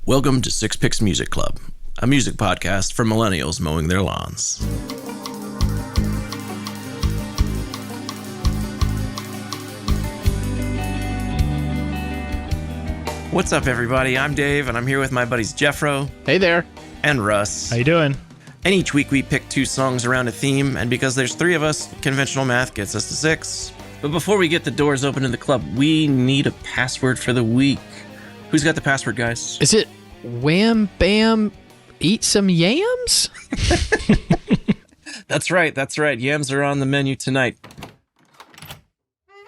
Welcome to Six Picks Music Club, a music podcast for millennials mowing their lawns. What's up, everybody? I'm Dave, and I'm here with my buddies Geoff. Hey there. And Russ. How you doing? And each week we pick 2 songs around a theme, and because there's 3 of us, conventional math gets us to 6. But before we get the doors open to the club, we need a password for the week. Who's got the password, guys? Is it wham, bam, eat some yams? That's right. Yams are on the menu tonight.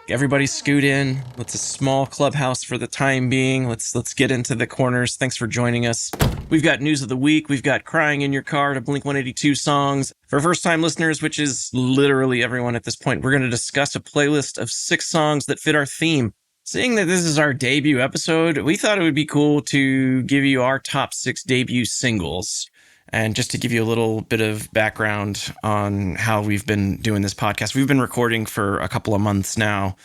Everybody scoot in. It's a small clubhouse for the time being. Let's get into the corners. Thanks for joining us. We've got news of the week. We've got Crying in Your Car to Blink-182 songs. For first-time listeners, which is literally everyone at this point, we're going to discuss a playlist of 6 songs that fit our theme. Seeing that this is our debut episode, we thought it would be cool to give you our top 6 debut singles. And just to give you a little bit of background on how we've been doing this podcast, we've been recording for a couple of months now.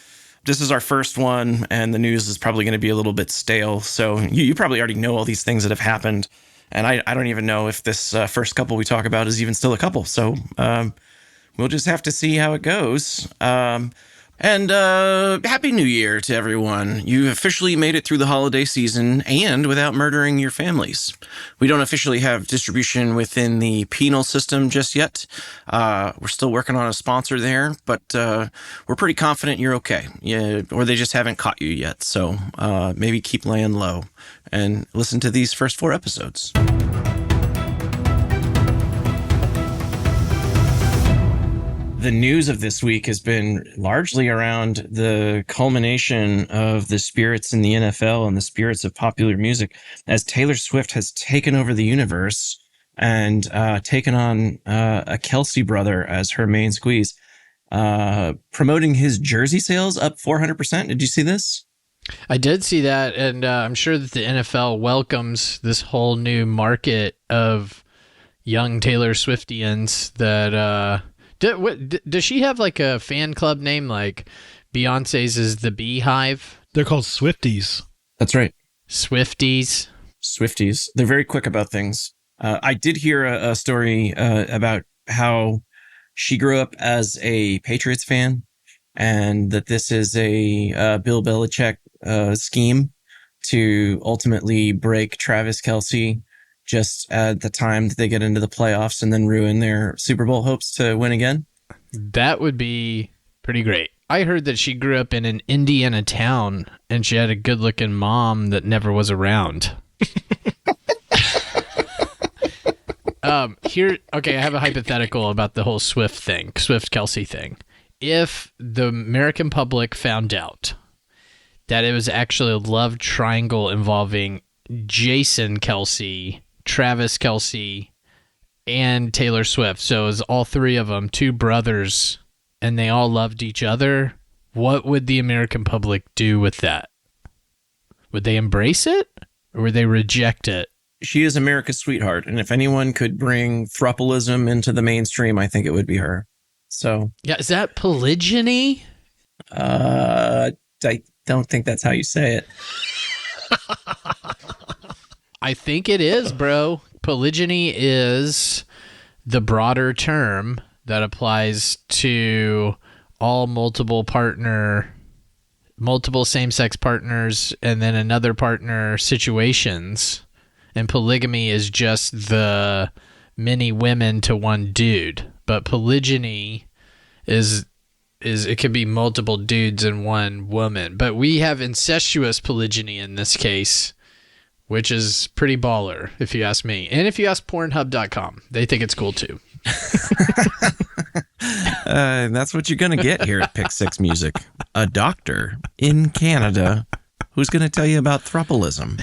This is our first one, and the news is probably going to be a little bit stale. So you probably already know all these things that have happened. And I don't even know if this first couple we talk about is even still a couple. So we'll just have to see how it goes. And Happy New Year to everyone. You officially made it through the holiday season and without murdering your families. We don't officially have distribution within the penal system just yet. We're still working on a sponsor there, but we're pretty confident you're okay. Yeah, or they just haven't caught you yet. So maybe keep laying low and listen to these first 4 episodes. The news of this week has been largely around the culmination of the spirits in the NFL and the spirits of popular music as Taylor Swift has taken over the universe and taken on a Kelsey brother as her main squeeze, promoting his jersey sales up 400%. Did you see this? I did see that, and I'm sure that the NFL welcomes this whole new market of young Taylor Swiftians that... Does she have like a fan club name like Beyonce's is the Beehive? They're called Swifties. That's right. Swifties. They're very quick about things. I did hear a story about how she grew up as a Patriots fan and that this is a Bill Belichick scheme to ultimately break Travis Kelce just at the time that they get into the playoffs and then ruin their Super Bowl hopes to win again? That would be pretty great. I heard that she grew up in an Indiana town and she had a good-looking mom that never was around. Okay, I have a hypothetical about the whole Swift-Kelsey thing. If the American public found out that it was actually a love triangle involving Jason Kelce, Travis Kelce, and Taylor Swift. So it was all 3 of them, 2 brothers, and they all loved each other. What would the American public do with that? Would they embrace it or would they reject it? She is America's sweetheart, and if anyone could bring thruppleism into the mainstream, I think it would be her. So yeah, is that polygyny? I don't think that's how you say it. I think it is, bro. Polygyny is the broader term that applies to all multiple same-sex partners and then another partner situations. And polygamy is just the many women to one dude. But polygyny is it could be multiple dudes and one woman. But we have incestuous polygyny in this case, which is pretty baller, if you ask me. And if you ask Pornhub.com, they think it's cool too. That's what you're going to get here at Pick 6 Music. A doctor in Canada who's going to tell you about thruppleism.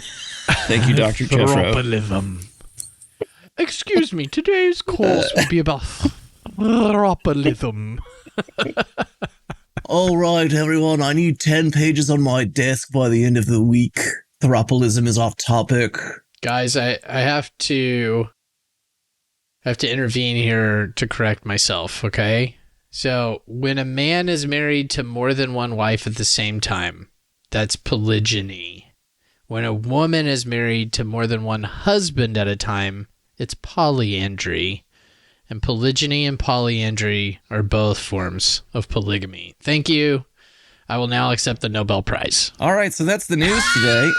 Thank you, Dr. Geoff. Thruppleism. Excuse me, today's course will be about thruppleism. All right, everyone, I need 10 pages on my desk by the end of the week. Thruppleism is off topic. Guys, I have to intervene here to correct myself, okay? So, when a man is married to more than one wife at the same time, that's polygyny. When a woman is married to more than one husband at a time, it's polyandry. And polygyny and polyandry are both forms of polygamy. Thank you. I will now accept the Nobel Prize. All right, so that's the news today.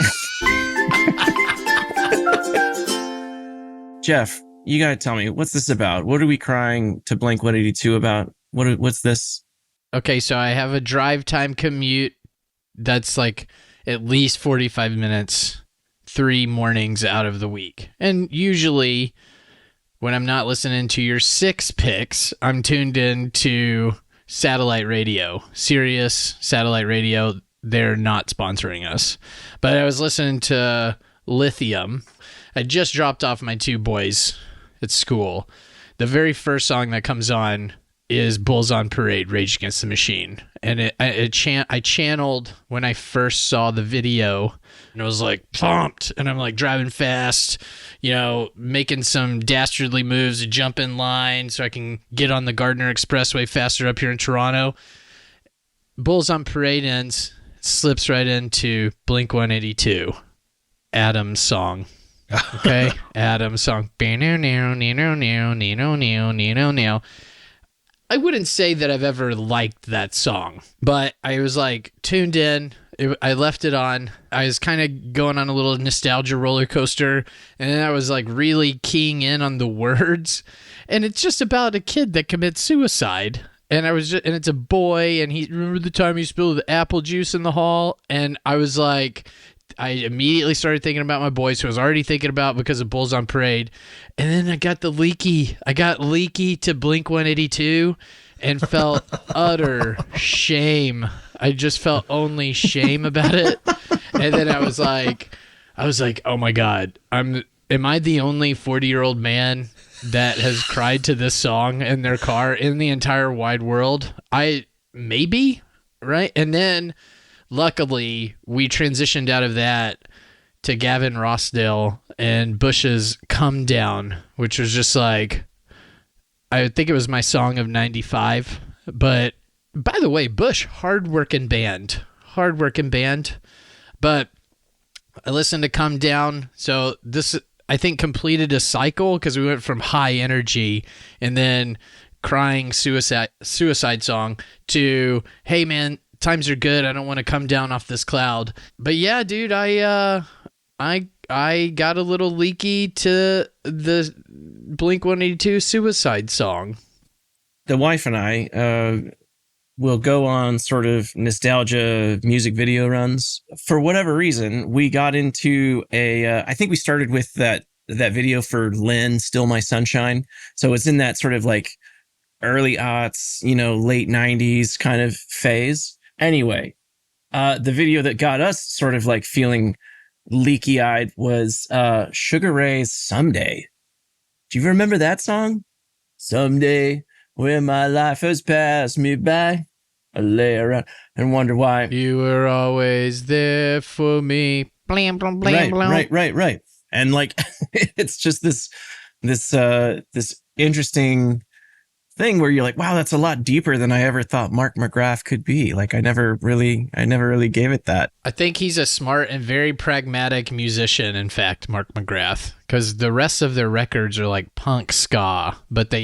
Geoff, you got to tell me, what's this about? What are we crying to Blink-182 about? What's this? Okay, so I have a drive time commute that's like at least 45 minutes, 3 mornings out of the week. And usually when I'm not listening to your 6 picks, I'm tuned in to satellite radio, Sirius satellite radio. They're not sponsoring us. But I was listening to Lithium. I just dropped off my 2 boys at school. The very first song that comes on is Bulls on Parade, Rage Against the Machine. And I channeled when I first saw the video, and I was like pumped, and I'm like driving fast, making some dastardly moves to jump in line so I can get on the Gardner Expressway faster up here in Toronto. Bulls on Parade ends, slips right into Blink-182, Adam's song. Okay, Adam's song. I wouldn't say that I've ever liked that song, but I was like tuned in. I left it on. I was kind of going on a little nostalgia roller coaster, and then I was like really keying in on the words. And it's just about a kid that commits suicide. And and it's a boy, and remember the time he spilled the apple juice in the hall? And I was like, I immediately started thinking about my boys, who I was already thinking about because of Bulls on Parade. And then I got leaky to Blink-182 and felt utter shame. I just felt only shame about it. And then I was like, oh my God, am I the only 40-year-old man that has cried to this song in their car in the entire wide world? Maybe, right? And then luckily, we transitioned out of that to Gavin Rossdale and Bush's Come Down, which was just like, I think it was my song of 95. But by the way, Bush, hardworking band. But I listened to Come Down. So this, I think, completed a cycle because we went from high energy and then crying suicide song to, hey man, times are good. I don't want to come down off this cloud. But yeah, dude, I got a little leaky to the Blink-182 suicide song. The wife and I will go on sort of nostalgia music video runs. For whatever reason, we got into I think we started with that video for Lynn, Still My Sunshine. So it's in that sort of like early aughts, late 90s kind of phase. Anyway, the video that got us sort of like feeling leaky-eyed was Sugar Ray's Someday. Do you remember that song? Someday, when my life has passed me by, I lay around and wonder why. You were always there for me. Blam, blam, blam, blam. Right. And like, it's just this interesting thing where you're like, wow, that's a lot deeper than I ever thought Mark McGrath could be. Like, I never really gave it that. I think he's a smart and very pragmatic musician, in fact, Mark McGrath, because the rest of their records are like punk ska, but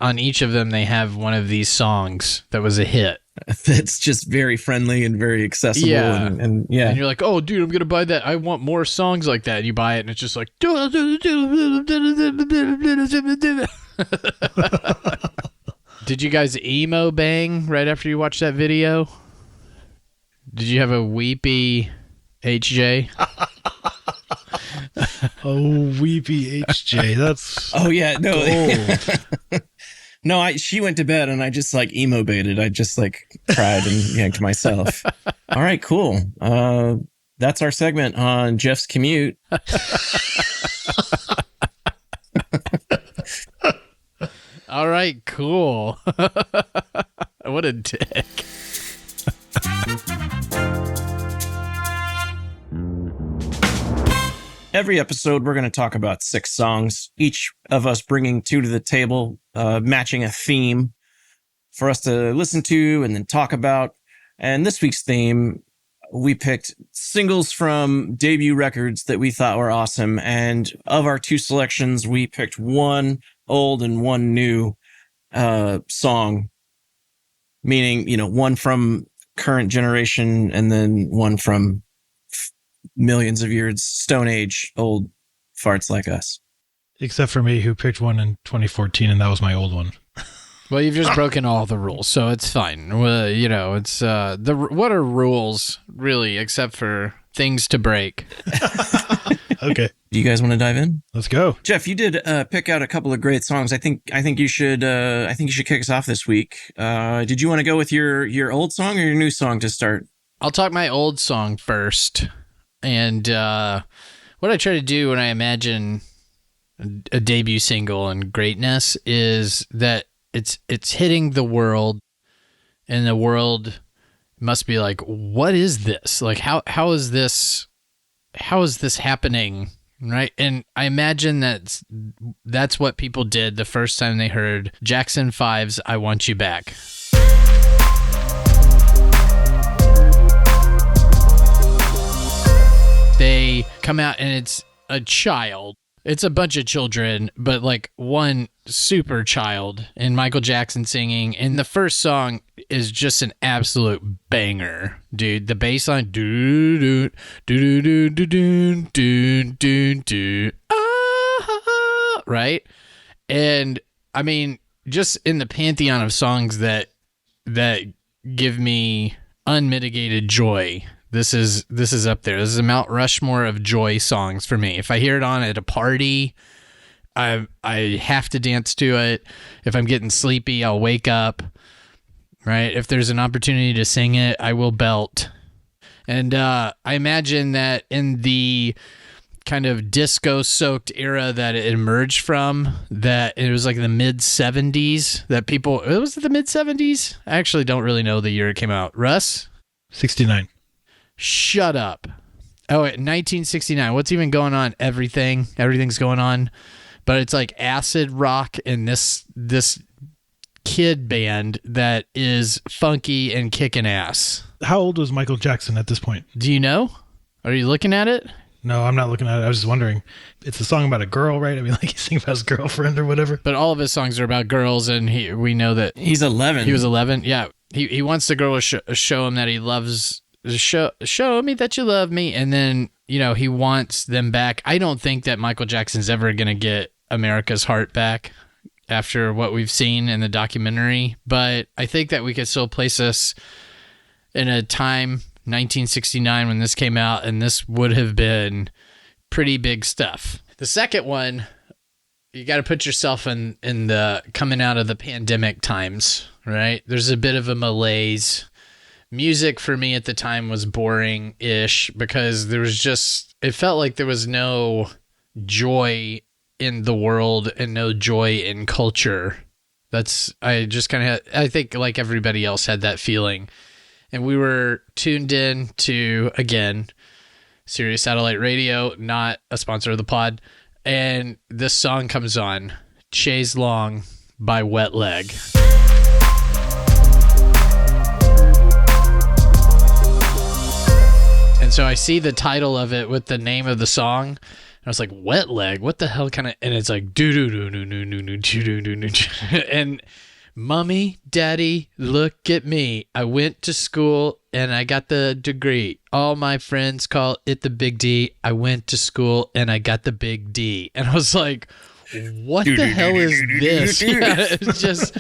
on each of them, they have one of these songs that was a hit. That's just very friendly and very accessible. Yeah. And yeah. And you're like, oh, dude, I'm going to buy that. I want more songs like that. And you buy it, and it's just like... Did you guys emo bang right after you watched that video? Did you have a weepy HJ? Oh, weepy HJ. That's... Oh, yeah. No. gold. No, she went to bed and I just like emo baited. I just like cried and yanked myself. All right, cool. That's our segment on Geoff's commute. All right, cool. What a dick. Every episode, we're going to talk about 6 songs, each of us bringing 2 to the table, matching a theme for us to listen to and then talk about. And this week's theme, we picked singles from debut records that we thought were awesome. And of our two selections, we picked one old and one new song, meaning, one from current generation and then one from millions of years, Stone Age, old farts like us. Except for me, who picked one in 2014, and that was my old one. Well, you've just broken all the rules, so it's fine. Well, it's what are rules really, except for things to break? Okay. Do you guys want to dive in? Let's go. Jeff, you did pick out a couple of great songs. I think you should kick us off this week. Did you want to go with your old song or your new song to start? I'll talk my old song first. And what I try to do when I imagine a debut single and greatness is that it's hitting the world, and the world must be like, what is this? Like, how is this happening? Right? And I imagine that's what people did the first time they heard Jackson 5's I Want You Back. They come out and it's a child. It's a bunch of children, but like one super child and Michael Jackson singing. And the first song is just an absolute banger, dude. The bass line, do do do do do do do do do, right? And I mean, just in the pantheon of songs that give me unmitigated joy. This is up there. This is a Mount Rushmore of joy songs for me. If I hear it on at a party, I have to dance to it. If I'm getting sleepy, I'll wake up. Right? If there's an opportunity to sing it, I will belt. And I imagine that in the kind of disco-soaked era that it emerged from, that it was like the mid-'70s, that people... Was it the mid-'70s? I actually don't really know the year it came out. Russ? 69. Shut up. Oh, 1969. What's even going on? Everything's going on. But it's like acid rock and this kid band that is funky and kicking ass. How old was Michael Jackson at this point? Do you know? Are you looking at it? No, I'm not looking at it. I was just wondering. It's a song about a girl, right? I mean, like he's singing about his girlfriend or whatever. But all of his songs are about girls, and we know that... He's 11. He was 11, yeah. He wants the girl to show him that he loves... Show me that you love me, and then he wants them back. I don't think that Michael Jackson's ever going to get America's heart back after what we've seen in the documentary, but I think that we could still place us in a time, 1969, when this came out, and this would have been pretty big stuff. The second one, you got to put yourself in the coming out of the pandemic times, right? There's a bit of a malaise. Music for me at the time was boring-ish because it felt like there was no joy in the world and no joy in culture. I think like everybody else had that feeling. And we were tuned in to, again, Sirius Satellite Radio, not a sponsor of the pod. And this song comes on, Chaise Long by Wet Leg. And so I see the title of it with the name of the song, and I was like, "Wet Leg? What the hell kind of?" And it's like, "Do do do do do do do do do," and Mommy, Daddy, look at me. I went to school and I got the degree. All my friends call it the Big D. I went to school and I got the Big D. And I was like, what the hell is this? Yeah, it's just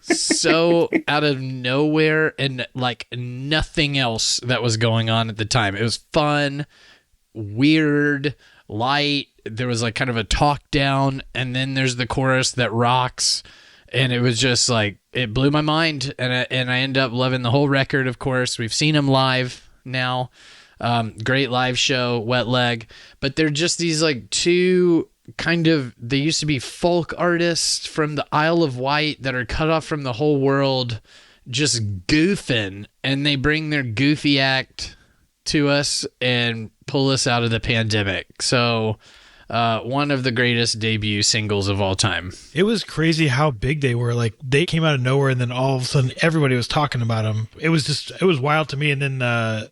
so out of nowhere and like nothing else that was going on at the time. It was fun, weird, light. There was like kind of a talk down, and then there's the chorus that rocks. And it was just like, it blew my mind. And I ended up loving the whole record, of course. We've seen him live now. Great live show, Wet Leg. But they're just these like two kind of, they used to be folk artists from the Isle of Wight that are cut off from the whole world, just goofing. And they bring their goofy act to us and pull us out of the pandemic. So one of the greatest debut singles of all time. It was crazy how big they were. Like, they came out of nowhere, and then all of a sudden everybody was talking about them. It was wild to me. And then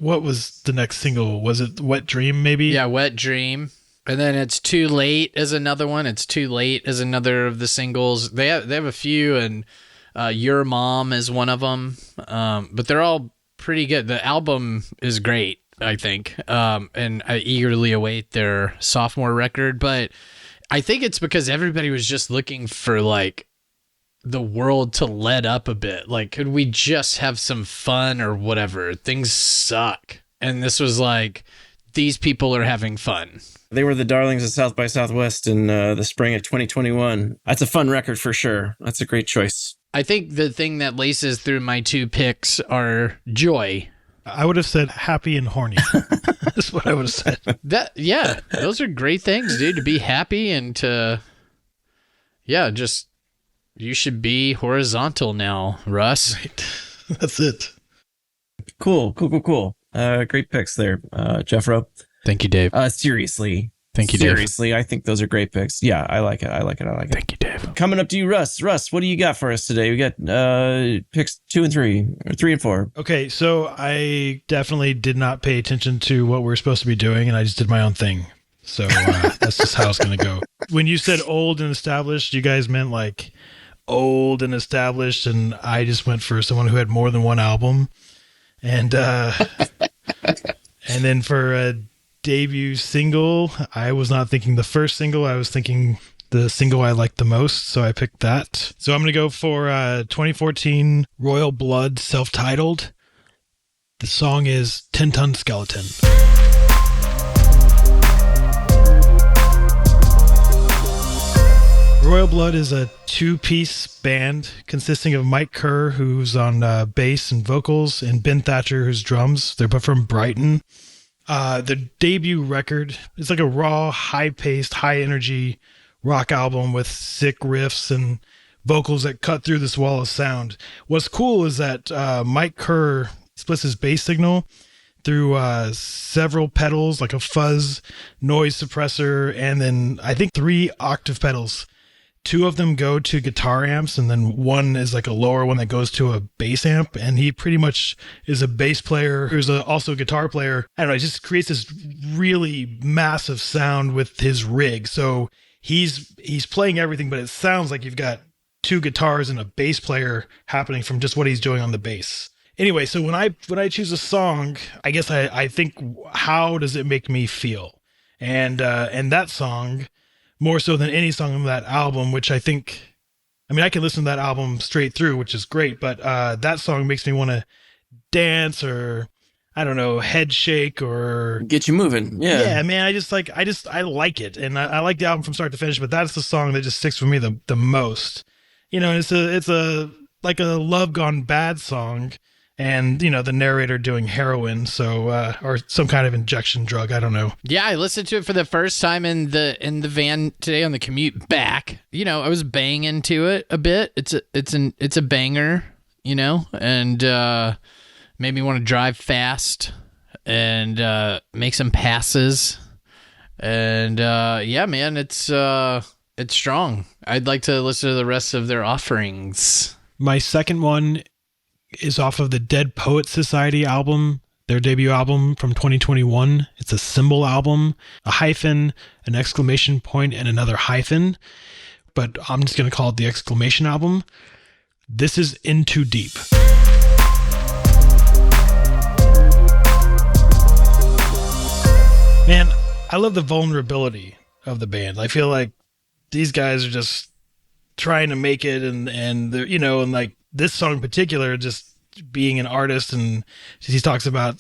what was the next single? Was it Wet Dream, maybe? Yeah, Wet Dream. And then It's Too Late is another one. It's Too Late is another of the singles. They have a few, and Your Mom is one of them. But they're all pretty good. The album is great, I think. And I eagerly await their sophomore record. But I think it's because everybody was just looking for like the world to let up a bit. Like, could we just have some fun or whatever? Things suck. And this was like, these people are having fun. They were the darlings of South by Southwest in the spring of 2021. That's a fun record for sure. That's a great choice. I think the thing that laces through my two picks are joy. I would have said happy and horny. That's what I would have said. Yeah, those are great things, dude, to be happy and to, just, you should be horizontal now, Russ. Right. That's it. Cool. Great picks there, Jeffro. Thank you, Dave. Seriously. Thank you, Dave. Seriously, I think those are great picks. Yeah, I like it. Thank you, Dave. Coming up to you, Russ. Russ, what do you got for us today? We got picks 2 and 3, or 3 and 4. Okay, so I definitely did not pay attention to what we're supposed to be doing, and I just did my own thing. So that's just how it's going to go. When you said old and established, you guys meant like old and established, and I just went for someone who had more than one album. And and then for a debut single, I was not thinking the first single. I was thinking the single I liked the most, so I picked that. So I'm going to go for 2014 Royal Blood, self-titled. The song is 10 Ton Skeleton. Royal Blood is a two-piece band consisting of Mike Kerr, who's on bass and vocals, and Ben Thatcher, who's drums. They're both from Brighton. The debut record is like a raw, high-paced, high-energy rock album with sick riffs and vocals that cut through this wall of sound. What's cool is that Mike Kerr splits his bass signal through several pedals, like a fuzz, noise suppressor, and then I think 3 octave pedals. 2 of them go to guitar amps, and then one is like a lower one that goes to a bass amp. And he pretty much is a bass player who's also a guitar player. I don't know, he just creates this really massive sound with his rig. So he's playing everything, but it sounds like you've got 2 guitars and a bass player happening from just what he's doing on the bass. Anyway, so when I choose a song, I guess I think, how does it make me feel? And that song, more so than any song on that album, which I think, I mean, I can listen to that album straight through, which is great, but that song makes me want to dance, or I don't know, head shake, or get you moving. Yeah, man. I like it, and I like the album from start to finish. But that's the song that just sticks with me the most. You know, it's a like a love gone bad song. And, you know, the narrator doing heroin, so or some kind of injection drug. I don't know. Yeah, I listened to it for the first time in the van today on the commute back. You know, I was banging to it a bit. It's a banger, you know, and made me want to drive fast and make some passes. And yeah, man, it's strong. I'd like to listen to the rest of their offerings. My second one is off of the Dead Poets Society album, their debut album from 2021. It's a symbol album, a hyphen, an exclamation point, and another hyphen. But I'm just going to call it the exclamation album. This is In Too Deep. Man, I love the vulnerability of the band. I feel like these guys are just trying to make it, and they're, you know, and like, this song in particular, just being an artist, and he talks about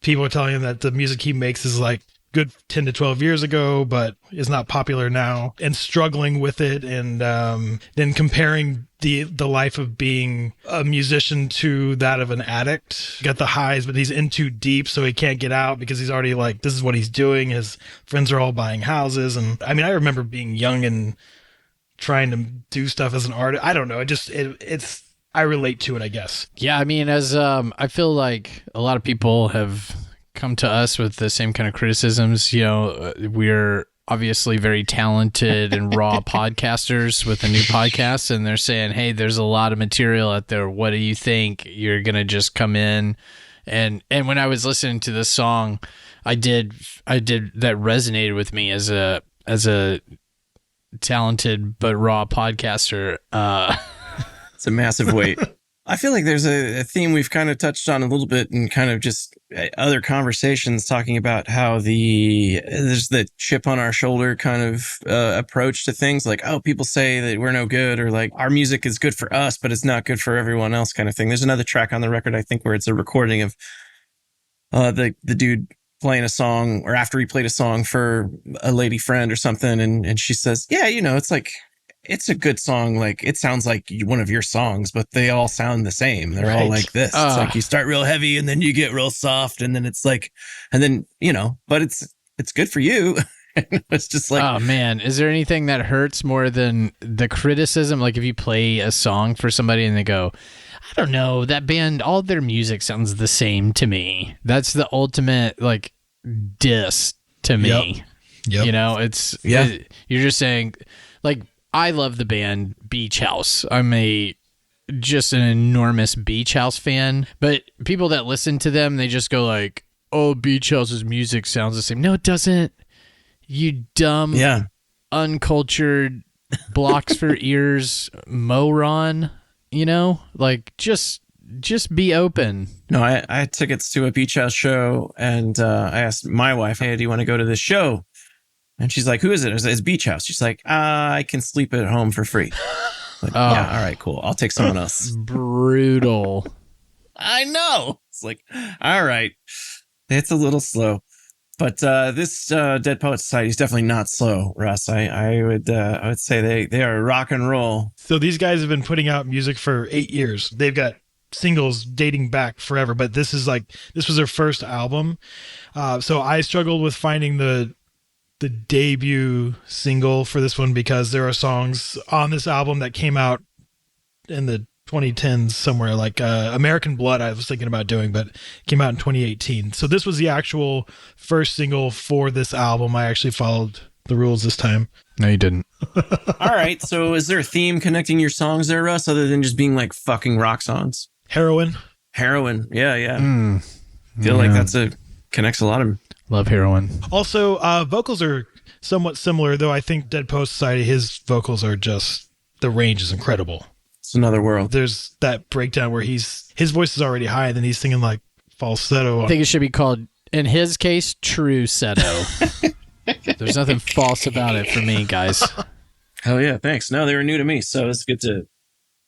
people are telling him that the music he makes is like good 10 to 12 years ago, but is not popular now, and struggling with it, and then comparing the life of being a musician to that of an addict. He got the highs, but he's in too deep, so he can't get out because he's already like, this is what he's doing. His friends are all buying houses, and I mean, I remember being young and trying to do stuff as an artist. I don't know. It's I relate to it, I guess. Yeah, I mean, as I feel like a lot of people have come to us with the same kind of criticisms. You know, we're obviously very talented and raw podcasters with a new podcast, and they're saying, hey, there's a lot of material out there. What do you think? You're going to just come in And when I was listening to this song, I did that resonated with me as a talented but raw podcaster. It's a massive weight. I feel like there's a theme we've kind of touched on a little bit in kind of just other conversations, talking about how there's the chip on our shoulder kind of approach to things, like, oh, people say that we're no good, or like our music is good for us, but it's not good for everyone else kind of thing. There's another track on the record, I think, where it's a recording of the dude playing a song, or after he played a song for a lady friend or something, and she says, yeah, it's like, it's a good song. Like, it sounds like one of your songs, but they all sound the same. They're all like this. It's like you start real heavy and then you get real soft, and then it's like, and then, but it's good for you. It's just like, oh man, is there anything that hurts more than the criticism? Like if you play a song for somebody and they go, I don't know, that band, all their music sounds the same to me. That's the ultimate like diss to me. Yep. You're just saying, like, I love the band Beach House. I'm just an enormous Beach House fan, but people that listen to them, they just go like, oh, Beach House's music sounds the same. No, it doesn't. You dumb, uncultured, blocks for ears moron, like just be open. No, I had tickets to a Beach House show, and I asked my wife, hey, do you want to go to this show? And she's like, who is it? It's Beach House. She's like, I can sleep at home for free. Like, yeah, all right, cool. I'll take someone else. Brutal. I know. It's like, all right. It's a little slow. But this Dead Poets Society is definitely not slow, Russ. I would say they are rock and roll. So these guys have been putting out music for 8 years. They've got singles dating back forever, but this was their first album. So I struggled with finding the debut single for this one, because there are songs on this album that came out in the 2010s somewhere, like American Blood I was thinking about doing, but came out in 2018. So this was the actual first single for this album. I actually followed the rules this time. No, you didn't. All right. So is there a theme connecting your songs there, Russ, other than just being like fucking rock songs? Heroin. Yeah. Feel like connects a lot of them. Love Heroin. Also, vocals are somewhat similar, though I think Dead Poet Society, his vocals are just, the range is incredible. It's another world. There's that breakdown where his voice is already high, and then he's singing like falsetto. I think it should be called, in his case, true setto. There's nothing false about it for me, guys. Hell yeah, thanks. No, they were new to me, so it's good to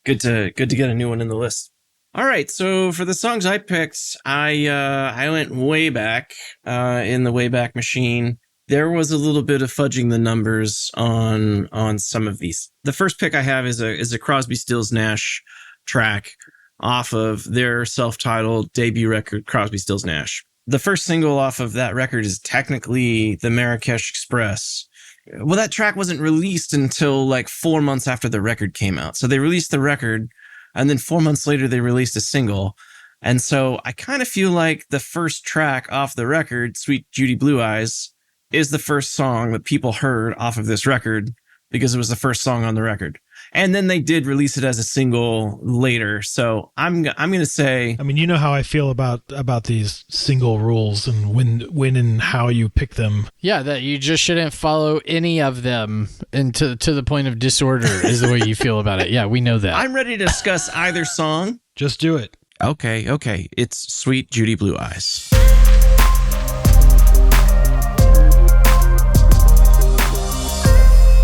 get a new one in the list. All right, so for the songs I picked, I went way back in the Wayback Machine. There was a little bit of fudging the numbers on some of these. The first pick I have is a Crosby, Stills, Nash track off of their self-titled debut record, Crosby, Stills, Nash. The first single off of that record is technically the Marrakesh Express. Well, that track wasn't released until like 4 months after the record came out. So they released the record, and then 4 months later, they released a single. And so I kind of feel like the first track off the record, Sweet Judy Blue Eyes, is the first song that people heard off of this record because it was the first song on the record. And then they did release it as a single later. So I'm going to say... I mean, you know how I feel about these single rules and when and how you pick them. Yeah, that you just shouldn't follow any of them to the point of disorder is the way you feel about it. Yeah, we know that. I'm ready to discuss either song. Just do it. Okay. It's Sweet Judy Blue Eyes.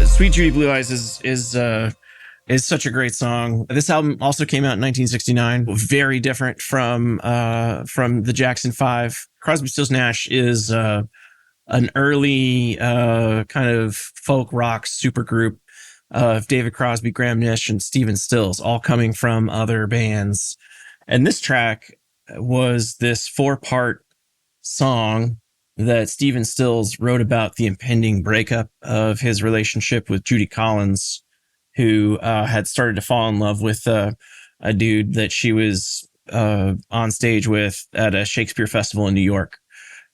Sweet Judy Blue Eyes is such a great song. This album also came out in 1969. Very different from the Jackson 5. Crosby, Stills, Nash is an early kind of folk rock supergroup of David Crosby, Graham Nash, and Stephen Stills, all coming from other bands. And this track was this 4-part song that Stephen Stills wrote about the impending breakup of his relationship with Judy Collins, who had started to fall in love with a dude that she was on stage with at a Shakespeare festival in New York.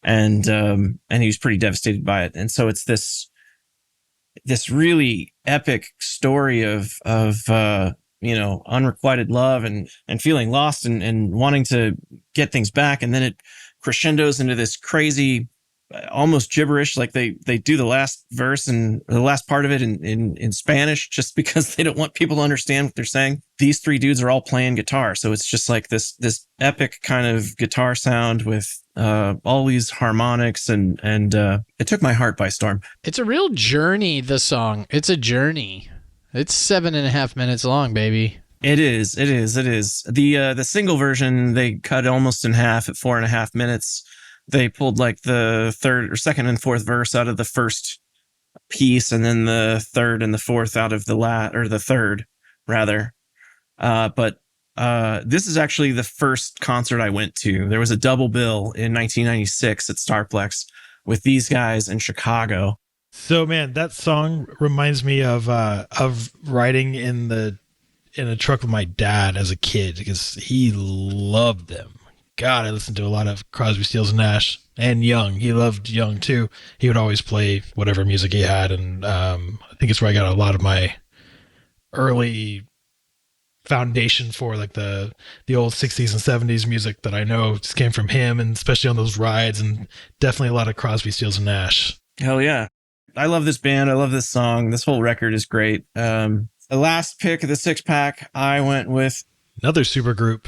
And he was pretty devastated by it. And so it's this really epic story of unrequited love and feeling lost and wanting to get things back. And then it crescendos into this crazy, almost gibberish. Like they do the last verse and the last part of it in Spanish just because they don't want people to understand what they're saying. These three dudes are all playing guitar. So it's just like this epic kind of guitar sound with all these harmonics and it took my heart by storm. It's a real journey, the song. It's a journey. It's 7.5 minutes long, baby. It is. The single version, they cut almost in half at 4.5 minutes. They pulled like the third or second and fourth verse out of the first piece, and then the third and the fourth out of the third rather. But this is actually the first concert I went to. There was a double bill in 1996 at Starplex with these guys in Chicago. So man, that song reminds me of riding in a truck with my dad as a kid because he loved them. God, I listened to a lot of Crosby, Stills, and Nash, and Young. He loved Young too. He would always play whatever music he had, and I think it's where I got a lot of my early foundation for like the old 60s and 70s music that I know just came from him, and especially on those rides, and definitely a lot of Crosby, Stills, and Nash. Hell yeah. I love this band. I love this song. This whole record is great. The last pick of the 6-pack, I went with Another supergroup.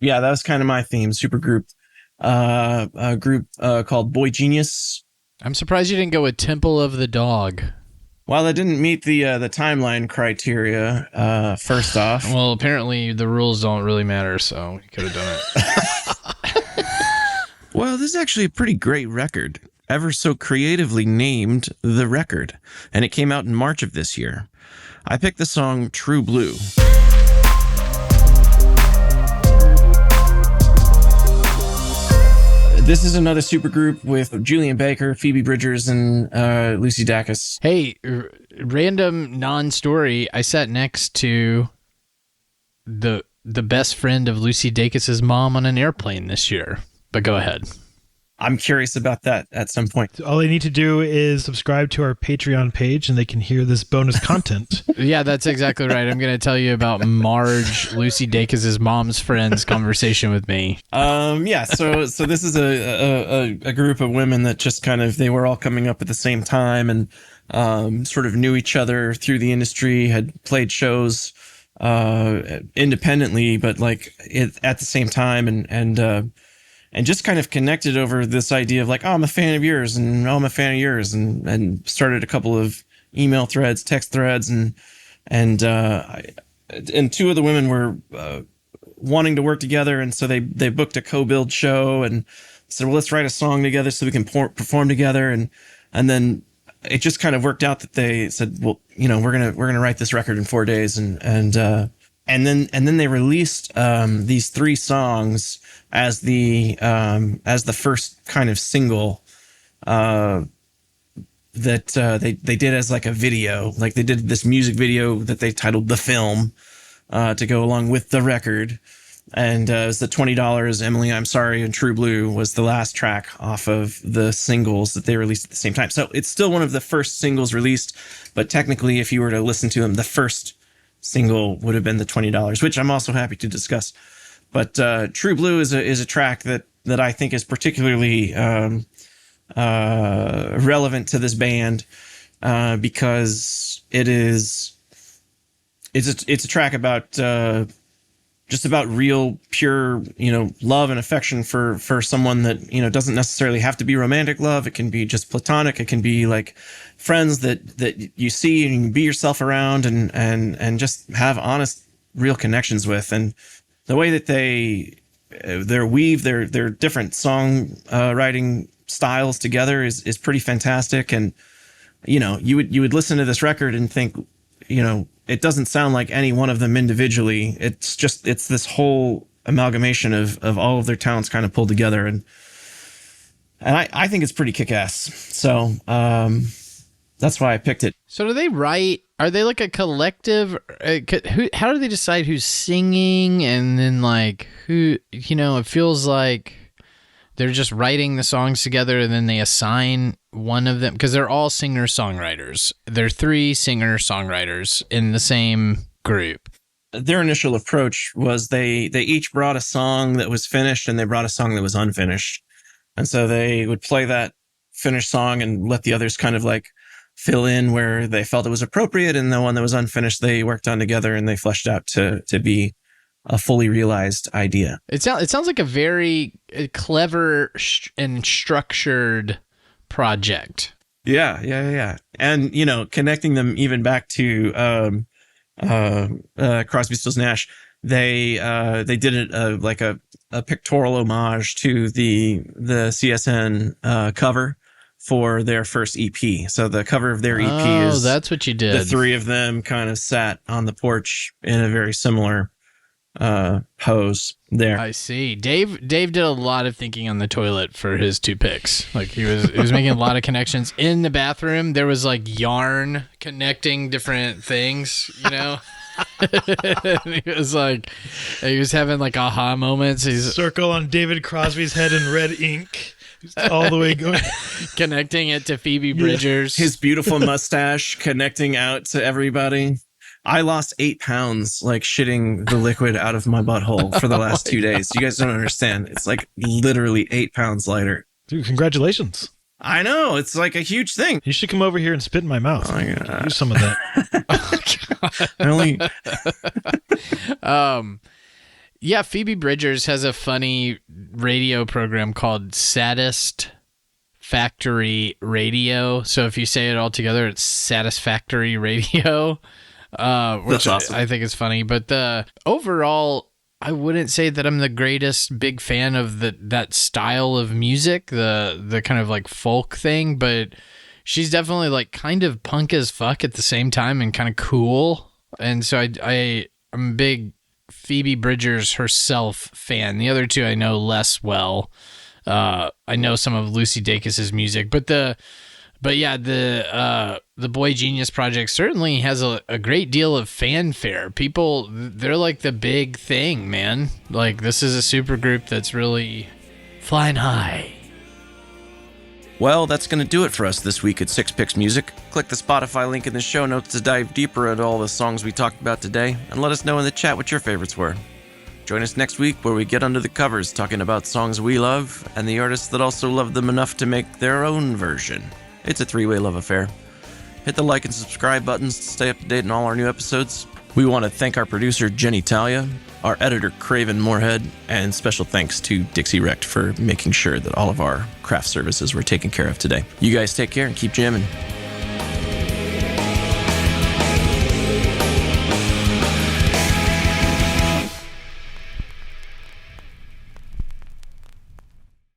Yeah, that was kind of my theme. Supergroup. A group called boygenius. I'm surprised you didn't go with Temple of the Dog. Well, that didn't meet the timeline criteria, first off. Well, apparently the rules don't really matter, so you could have done it. Well, this is actually a pretty great record. Ever so creatively named The Record, and it came out in March of this year. I picked the song True Blue. This is another supergroup with Julian Baker, Phoebe Bridgers, and Lucy Dacus. Hey, random non-story. I sat next to the best friend of Lucy Dacus's mom on an airplane this year. But go ahead. I'm curious about that at some point. All they need to do is subscribe to our Patreon page and they can hear this bonus content. Yeah, that's exactly right. I'm going to tell you about Marge, Lucy Dacus's mom's friend's conversation with me. Yeah, so this is a group of women that just kind of, they were all coming up at the same time and sort of knew each other through the industry, had played shows independently, but like at the same time and just kind of connected over this idea of like, oh, I'm a fan of yours, and oh, I'm a fan of yours, and started a couple of email threads, text threads, and two of the women were wanting to work together, and so they booked a co-build show and said, well, let's write a song together so we can perform together, and then it just kind of worked out that they said, well, we're gonna write this record in 4 days, and then they released these 3 songs as the first kind of single that they did as like a video. Like they did this music video that they titled The Film to go along with the record. And it was the $20, Emily, I'm Sorry, and True Blue was the last track off of the singles that they released at the same time. So it's still one of the first singles released, but technically if you were to listen to them, the first single would have been the $20, which I'm also happy to discuss. But True Blue is a track that I think is particularly relevant to this band because it's a track about just about real pure love and affection for someone that doesn't necessarily have to be romantic love. It can be just platonic. It can be like friends that you see and you can be yourself around and just have honest, real connections with. And the way that they weave their different song writing styles together is pretty fantastic. And you would listen to this record and think it doesn't sound like any one of them individually. It's this whole amalgamation of all of their talents kind of pulled together, and I think it's pretty kick-ass. So that's why I picked it. So do they write? Are they like a collective? How do they decide who's singing, and then like who? It feels like they're just writing the songs together, and then they assign one of them because they're all singer-songwriters. They're 3 singer-songwriters in the same group. Their initial approach was they each brought a song that was finished and they brought a song that was unfinished. And so they would play that finished song and let the others kind of like fill in where they felt it was appropriate. And the one that was unfinished, they worked on together and they fleshed out to be a fully realized idea. It sounds like a very clever and structured project. Yeah. And, you know, connecting them even back to Crosby, Stills, Nash, they did it like a pictorial homage to the CSN cover for their first EP. So the cover of their EP is that's what you did. The three of them kind of sat on the porch in a very similar pose there. I see. Dave did a lot of thinking on the toilet for his 2 picks. Like he was making a lot of connections in the bathroom. There was like yarn connecting different things, you know. He was having like aha moments. He's circle on David Crosby's head in red ink, all the way going, connecting it to Phoebe Bridgers. His beautiful mustache connecting out to everybody. I lost 8 pounds, like shitting the liquid out of my butthole for the last 2 days. You guys don't understand. It's like literally 8 pounds lighter. Dude, congratulations. I know. It's like a huge thing. You should come over here and spit in my mouth. Oh my God. Do some of that. Really? Yeah, Phoebe Bridgers has a funny radio program called Saddest Factory Radio. So if you say it all together, it's Satisfactory Radio, which That's awesome. I think is funny. But overall, I wouldn't say that I'm the greatest big fan of that style of music, the kind of like folk thing, but she's definitely like kind of punk as fuck at the same time and kind of cool. And so I'm a big Phoebe Bridgers herself fan. The other two I know less well. I know some of Lucy Dacus's music, but the Boy Genius project certainly has a great deal of fanfare. People, they're like the big thing, man. Like this is a super group that's really flying high. Well, that's going to do it for us this week at Six Picks Music. Click the Spotify link in the show notes to dive deeper into all the songs we talked about today, and let us know in the chat what your favorites were. Join us next week where we get under the covers talking about songs we love and the artists that also love them enough to make their own version. It's a 3-way love affair. Hit the like and subscribe buttons to stay up to date on all our new episodes. We want to thank our producer, Jenny Talia, our editor, Craven Moorhead, and special thanks to Dixie Recht for making sure that all of our craft services were taken care of today. You guys take care and keep jamming.